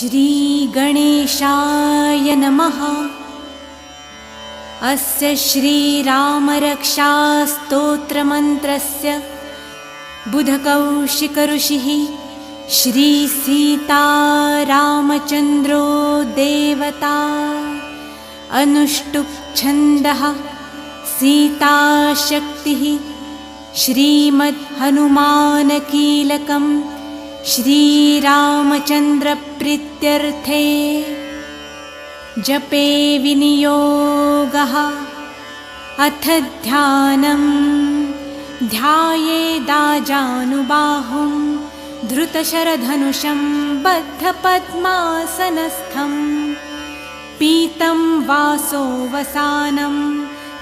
श्रीगणेशाय नमः। अस्य श्रीरामरक्षास्तोत्रमन्त्रस्य बुधकौशिकऋषिः श्रीसीतारामचन्द्रो देवता। अनुष्टुप् छन्दः सीताशक्तिः श्रीमद्हनुमानकीलकम् श्रीरामचन्द्रप्रीत्यर्थे जपे विनियोगः। अथ ध्यानं ध्यायेदाजानुबाहुं धृतशरधनुषं बद्धपद्मासनस्थं पीतं वासोवसानं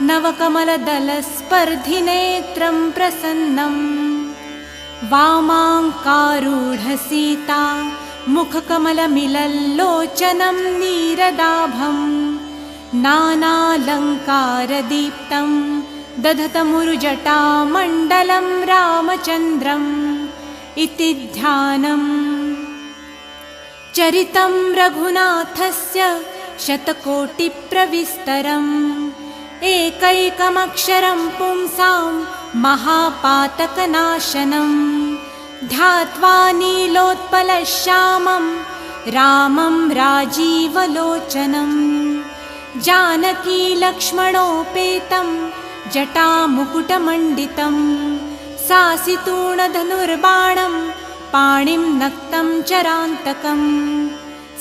नवकमलदलस्पर्धिनेत्रं प्रसन्नं वामाङ्कारूढसीता मुखकमलमिलल्लोचनं नीरदाभं नानालङ्कारदीप्तं दधतमुरुजटामण्डलं रामचन्द्रम् इति ध्यानम्। चरितं रघुनाथस्य शतकोटिप्रविस्तरम् एकैकमक्षरं पुंसां महापातकनाशनं ध्यात्वा नीलोत्पलश्यामं रामं राजीवलोचनं जानकीलक्ष्मणोपेतं जटामुकुटमण्डितं सासितूणधनुर्बाणं पाणिं नक्तं चरान्तकं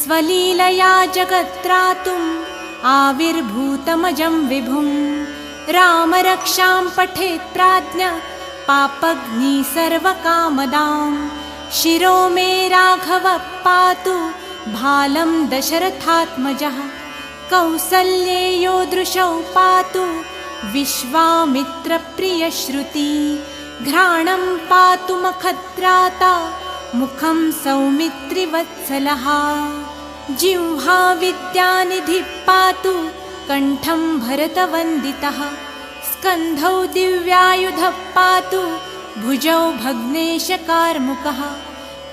स्वलीलया जगत्त्रातुम् आविर्भूतमजं विभुं रामरक्षां पठेत् प्राज्ञ पापग्नि सर्वकामदां शिरो मे राघवः पातु भालं दशरथात्मजः कौसल्येयो दृशौ पातु विश्वामित्रप्रियश्रुति घ्राणं पातु मखत्राता मुखं सौमित्रिवत्सलः जिह्वा विद्यानिधिः पातु कण्ठं भरतवन्दितः स्कन्धौ दिव्यायुधः पातु भुजौ भग्नेशकार्मुकः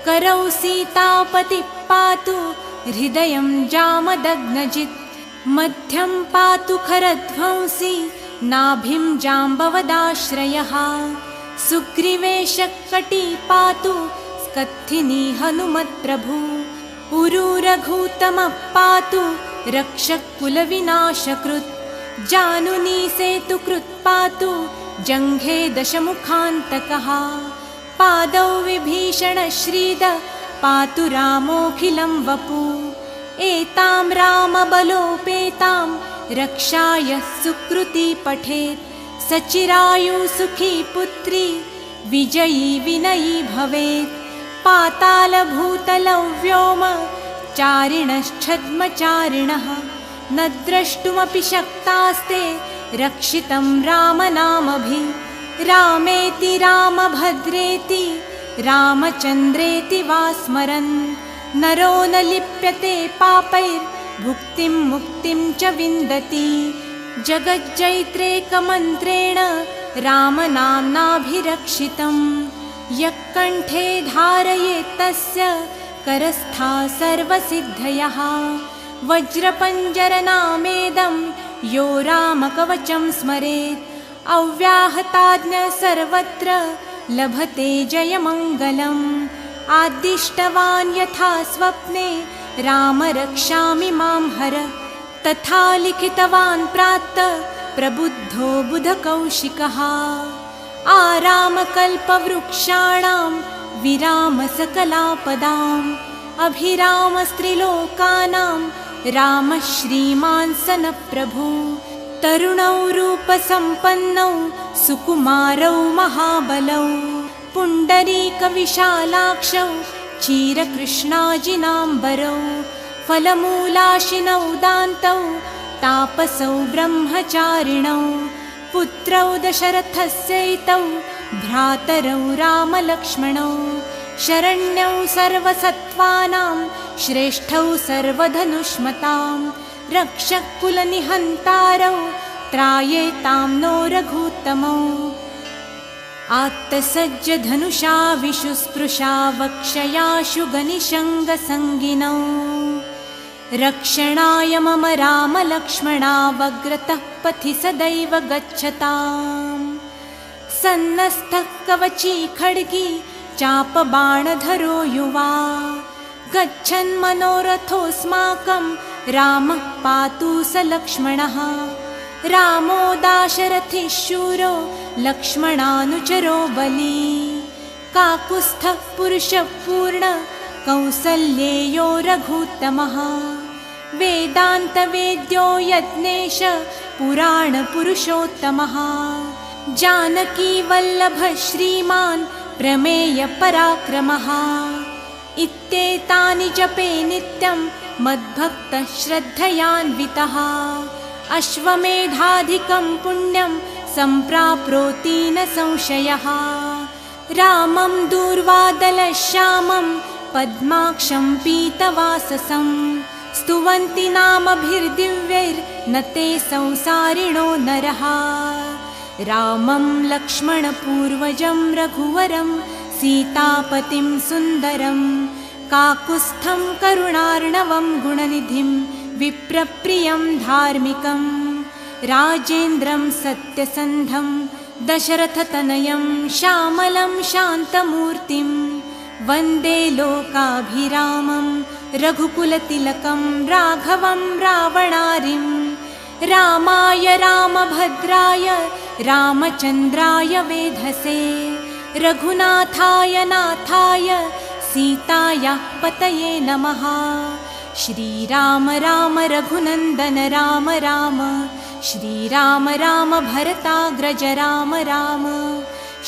करौ सीतापतिः पातु हृदयं जामदग्नजित् मध्यं पातु खरध्वंसी नाभिं जाम्बवदाश्रयः सुग्रीवेशकटी पातु स्कत्थिनी हनुमत्प्रभु उरुरघूतमः पातु रक्षकुलविनाशकृत् जानुनी सेतुकृत् पातु जङ्घे दशमुखान्तकः पादौ विभीषणश्रीद पातु रामोऽखिलं वपु एतां रामबलोपेतां रक्षाय सुकृती पठेत् सचिरायुसुखी पुत्री विजयी विनयी भवेत् पातालभूतलौ व्योम चारिणश्छद्मचारिणः न द्रष्टुमपि शक्तास्ते रक्षितं रामनामभिः रामेति रामभद्रेति रामचन्द्रेति वा स्मरन् नरो न लिप्यते पापैर्भुक्तिं मुक्तिं च विन्दति जगज्जैत्रेकमन्त्रेण रामनाम्नाभिरक्षितम् यः कण्ठे धारयेत् तस्य करस्था सर्वसिद्धयः वज्रपञ्जरनामेदं यो रामकवचं स्मरेत् अव्याहताज्ञ सर्वत्र लभते जयमङ्गलम् आदिष्टवान् यथा स्वप्ने राम रक्षामि मां हर तथा लिखितवान् प्राप्त प्रबुद्धो बुधकौशिकः आरामकल्पवृक्षाणां विरामसकलापदाम् अभिरामस्त्रिलोकानां रामः श्रीमान् सनप्रभु तरुणौ रूपसम्पन्नौ सुकुमारौ महाबलौ पुण्डरीकविशालाक्षौ क्षीरकृष्णाजिनाम्बरौ फलमूलाशिनौ दान्तौ तापसौ ब्रह्मचारिणौ पुत्रौ दशरथस्यैतौ भ्रातरौ रामलक्ष्मणौ शरण्यौ सर्वसत्त्वानां श्रेष्ठौ सर्वधनुष्मतां रक्षकुलनिहन्तारौ त्रायेतां नो रघुत्तमौ आत्तसज्जधनुषा विशुस्पृशा वक्षयाशु गनिशङ्गसङ्गिनौ रक्षणाय मम रामलक्ष्मणावग्रतः पथि सदैव गच्छताम् सन्नस्थः कवची खड्गी चापबाणधरो युवा गच्छन् मनोरथोऽस्माकं रामः पातु स लक्ष्मणः रामो दाशरथिः शूरो लक्ष्मणानुचरो बली काकुत्स्थः पुरुषः पूर्ण कौसल्येयो रघुत्तमः वेदान्तवेद्यो यज्ञेश पुराणपुरुषोत्तमः जानकीवल्लभः श्रीमान् प्रमेयपराक्रमः इत्येतानि जपे नित्यं मद्भक्तः श्रद्धयान्वितः अश्वमेधाधिकं पुण्यं सम्प्राप्नोति न संशयः रामं दूर्वादलश्यामं पद्माक्षं पीतवाससं स्तुवन्ति नामभिर्दिव्यैर्न ते संसारिणो नरः रामं लक्ष्मणपूर्वजं रघुवरं सीतापतिं सुन्दरं काकुत्स्थं करुणार्णवं गुणनिधिं विप्रप्रियं धार्मिकं राजेन्द्रं सत्यसन्धं दशरथतनयं श्यामलं शान्तमूर्तिं वन्दे लोकाभिरामं रघुकुलतिलकं राघवं रावणारिं रामाय रामभद्राय रामचन्द्राय वेधसे रघुनाथाय नाथाय सीतायाः पतये नमः श्रीराम राम रघुनन्दन राम राम श्रीराम राम भरताग्रज राम राम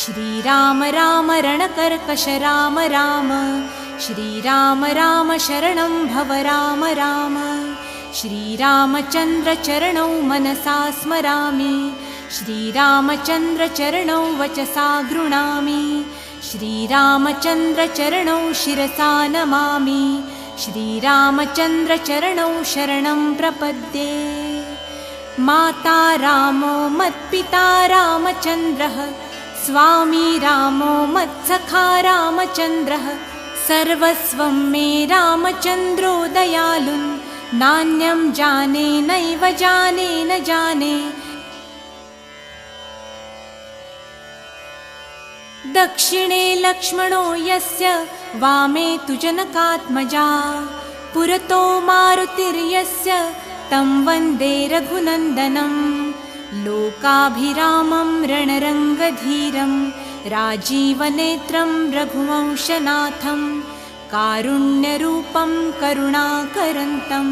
श्रीराम राम रणकर्कश राम राम श्रीराम राम शरणं भव राम राम श्रीरामचन्द्रचरणौ मनसा स्मरामि श्रीरामचन्द्रचरणौ वचसा गृह्णामि श्रीरामचन्द्रचरणौ शिरसा नमामि श्रीरामचन्द्रचरणौ शरणं प्रपद्ये माता रामो मत्पिता रामचन्द्रः स्वामी रामो मत्सखा रामचन्द्रः सर्वस्वं मे रामचन्द्रो दयालुन् नान्यं जाने नैव जाने न जाने दक्षिणे लक्ष्मणो यस्य वामे तु जनकात्मजा पुरतो मारुतिर्यस्य तं वन्दे रघुनन्दनं लोकाभिरामं रणरङ्गधीरं राजीवनेत्रं रघुवंशनाथं कारुण्यरूपं करुणाकरन्तं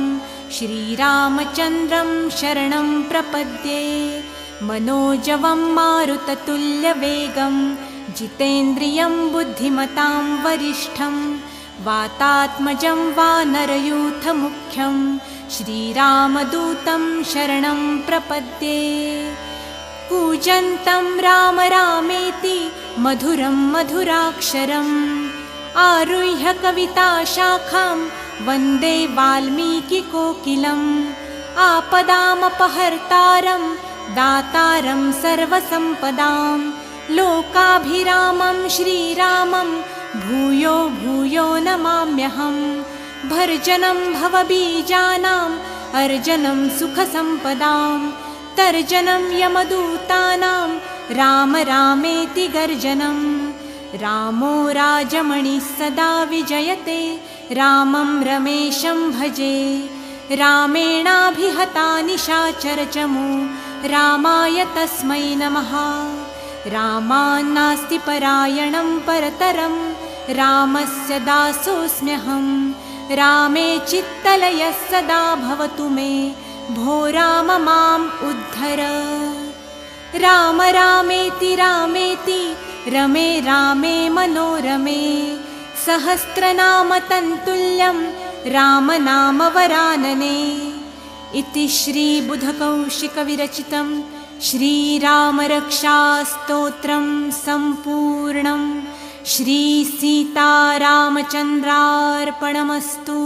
श्रीरामचन्द्रं शरणं प्रपद्ये मनोजवं मारुततुल्यवेगं जितेन्द्रियं बुद्धिमतां वरिष्ठं वातात्मजं वानरयूथमुख्यं श्रीरामदूतं शरणं प्रपद्ये कूजन्तं राम रामेति मधुरं मधुराक्षरम् आरुह्य कविताशाखां वन्दे वाल्मीकिकोकिलम् आपदामपहर्तारं दातारं सर्वसम्पदां लोकाभिरामं श्रीरामं भूयो भूयो नमाम्यहम् भर्जनं भवबीजानाम् अर्जनं सुखसम्पदां तर्जनं यमदूतानां राम रामेति गर्जनं रामो राजमणिः सदा विजयते रामं रमेशं भजे रामेणाभिहता निशाचरचमू रामाय तस्मै नमः रामान्नास्ति परायणं परतरं रामस्य दासोऽस्म्यहं रामे चित्तलयः सदा भवतु मे भो राम माम् उद्धर राम रामेति रामेति रमे रामे मनोरमे सहस्रनाम तन्तुल्यं रामनामवरानने इति श्रीबुधकौशिकविरचितं श्रीरामरक्षास्तोत्रं सम्पूर्णं श्रीसीतारामचन्द्रार्पणमस्तु।